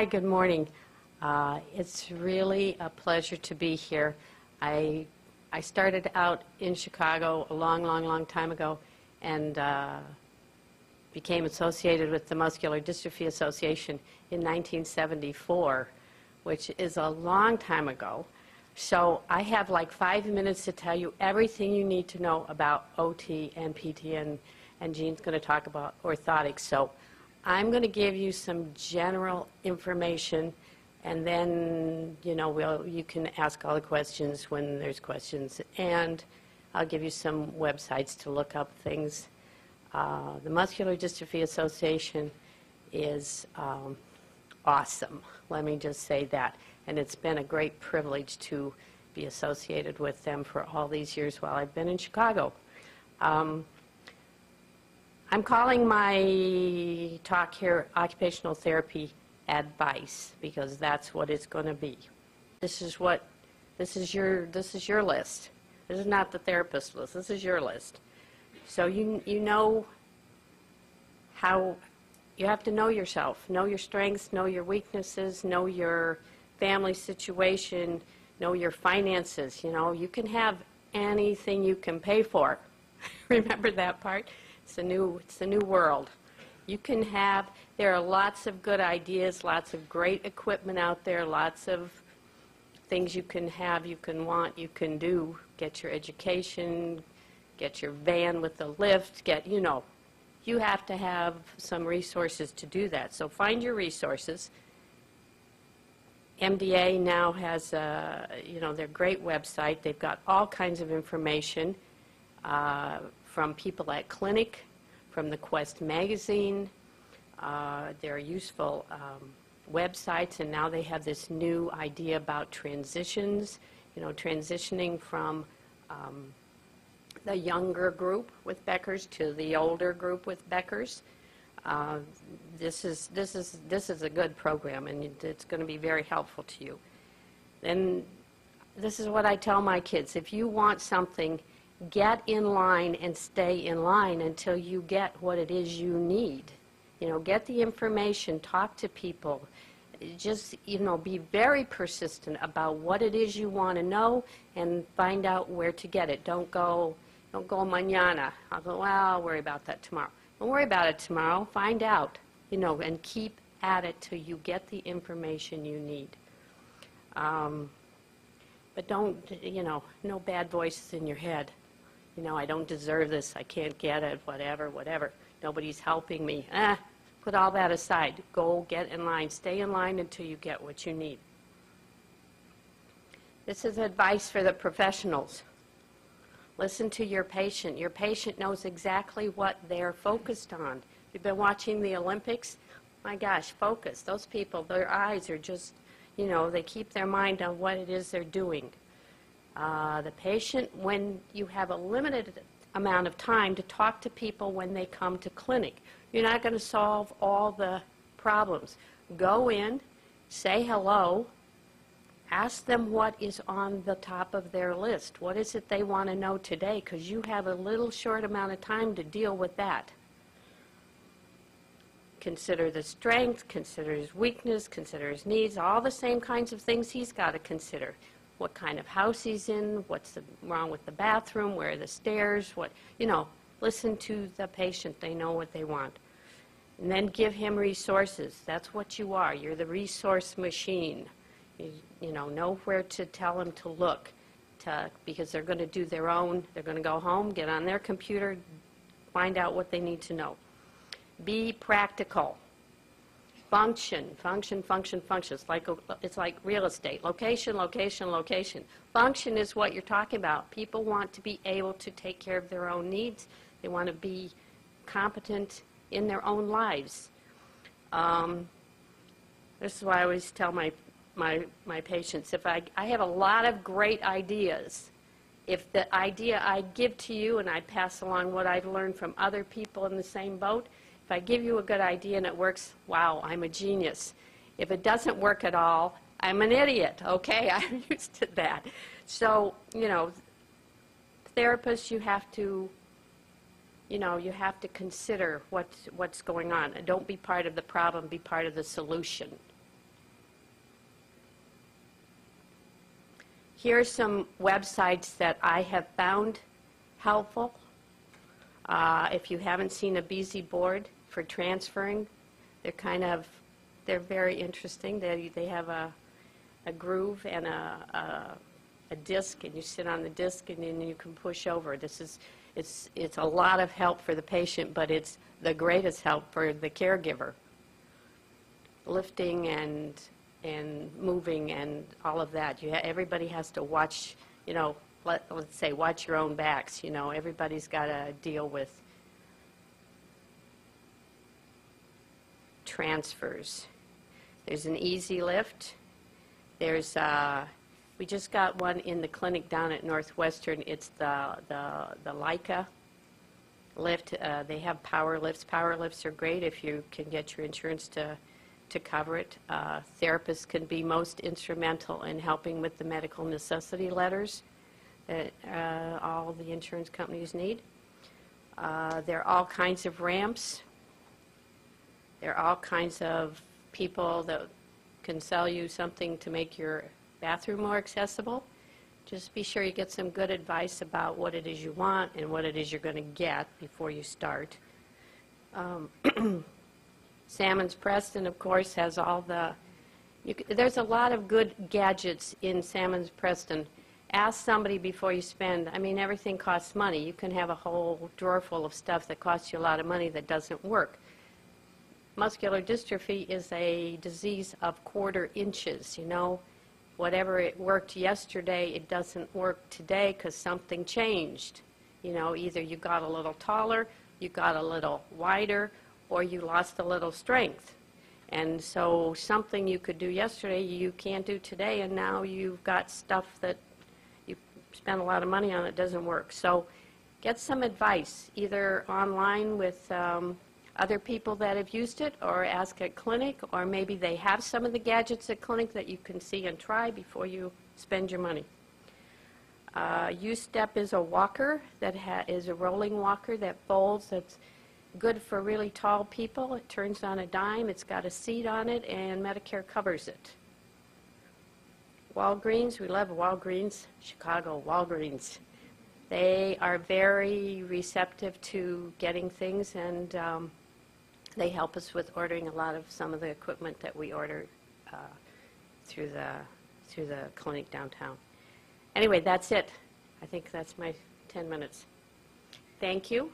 Hi, good morning. It's really a pleasure to be here. I started out in Chicago a long time ago and became associated with the Muscular Dystrophy Association in 1974, which is a long time ago. So I have like 5 minutes to tell you everything you need to know about OT and PT, and Jean's going to talk about orthotics. So I'm going to give you some general information, and then, you know, you can ask all the questions when there's questions, and I'll give you some websites to look up things. The Muscular Dystrophy Association is awesome, let me just say that, and it's been a great privilege to be associated with them for all these years while I've been in Chicago. I'm calling my talk here occupational therapy advice, because that's what it's going to be. This is your list. This is not the therapist list. This is your list. So you know how you have to know yourself, know your strengths, know your weaknesses, know your family situation, know your finances. You know, you can have anything you can pay for. Remember that part? It's a new world. You can have, there are lots of good ideas, lots of great equipment out there, lots of things you can have, you can want, you can do. Get your education, get your van with the lift, you know, you have to have some resources to do that. So find your resources. MDA now has, you know, their great website. They've got all kinds of information from people at clinic, from the Quest magazine. They're useful websites, and now they have this new idea about transitions, you know, transitioning from the younger group with Becker's to the older group with Becker's. This is a good program, and it's going to be very helpful to you. And this is what I tell my kids: if you want something, get in line and stay in line until you get what it is you need. You know, get the information, talk to people, just, you know, be very persistent about what it is you want to know and find out where to get it. Don't go mañana. I'll go, well, I'll worry about that tomorrow. Don't worry about it tomorrow. Find out, you know, and keep at it till you get the information you need. But don't, you know, no bad voices in your head. You know, I don't deserve this, I can't get it, whatever. Nobody's helping me. Put all that aside. Go get in line. Stay in line until you get what you need. This is advice for the professionals. Listen to your patient. Your patient knows exactly what they're focused on. You've been watching the Olympics? My gosh, focus. Those people, their eyes are just, you know, they keep their mind on what it is they're doing. The patient, when you have a limited amount of time to talk to people when they come to clinic, you're not going to solve all the problems. Go in, say hello, ask them what is on the top of their list. What is it they want to know today? Because you have a little short amount of time to deal with that. Consider the strength, consider his weakness, consider his needs, all the same kinds of things he's got to consider. What kind of house he's in, what's wrong with the bathroom, where are the stairs, what, you know, listen to the patient. They know what they want. And then give him resources. That's what you are. You're the resource machine. You know where to tell them to look, because they're going to do their own. They're going to go home, get on their computer, find out what they need to know. Be practical. Function. It's like real estate. Location. Function is what you're talking about. People want to be able to take care of their own needs. They want to be competent in their own lives. This is why I always tell my patients, if I have a lot of great ideas. If the idea I give to you and I pass along what I've learned from other people in the same boat, if I give you a good idea and it works, wow, I'm a genius. If it doesn't work at all, I'm an idiot, okay? I'm used to that. So, you know, therapists, you have to consider what's going on. And don't be part of the problem, be part of the solution. Here are some websites that I have found helpful. If you haven't seen a BZ board for transferring, they're very interesting. They have a groove and a disc, and you sit on the disc, and then you can push over. It's a lot of help for the patient, but it's the greatest help for the caregiver. Lifting and moving and all of that. Everybody has to watch, let's say, watch your own backs. Everybody's got to deal with transfers. There's an easy lift. There's we just got one in the clinic down at Northwestern. It's the Leica lift. They have power lifts. Power lifts are great if you can get your insurance to cover it. Therapists can be most instrumental in helping with the medical necessity letters that all the insurance companies need. There are all kinds of ramps. There are all kinds of people that can sell you something to make your bathroom more accessible. Just be sure you get some good advice about what it is you want and what it is you're going to get before you start. Salmons Preston, of course, has all there's a lot of good gadgets in Salmons Preston. Ask somebody before you spend. I mean, everything costs money. You can have a whole drawer full of stuff that costs you a lot of money that doesn't work. Muscular dystrophy is a disease of quarter inches, Whatever it worked yesterday, it doesn't work today because something changed. Either you got a little taller, you got a little wider, or you lost a little strength. And so something you could do yesterday, you can't do today, and now you've got stuff that you spent a lot of money on that doesn't work. So get some advice, either online with other people that have used it, or ask at clinic, or maybe they have some of the gadgets at clinic that you can see and try before you spend your money. U-Step is a walker that is a rolling walker that folds, that's good for really tall people. It turns on a dime, it's got a seat on it, and Medicare covers it. Walgreens, we love Walgreens, Chicago Walgreens. They are very receptive to getting things, and they help us with ordering a lot of some of the equipment that we order through the clinic downtown. Anyway, that's it. I think that's my 10 minutes. Thank you.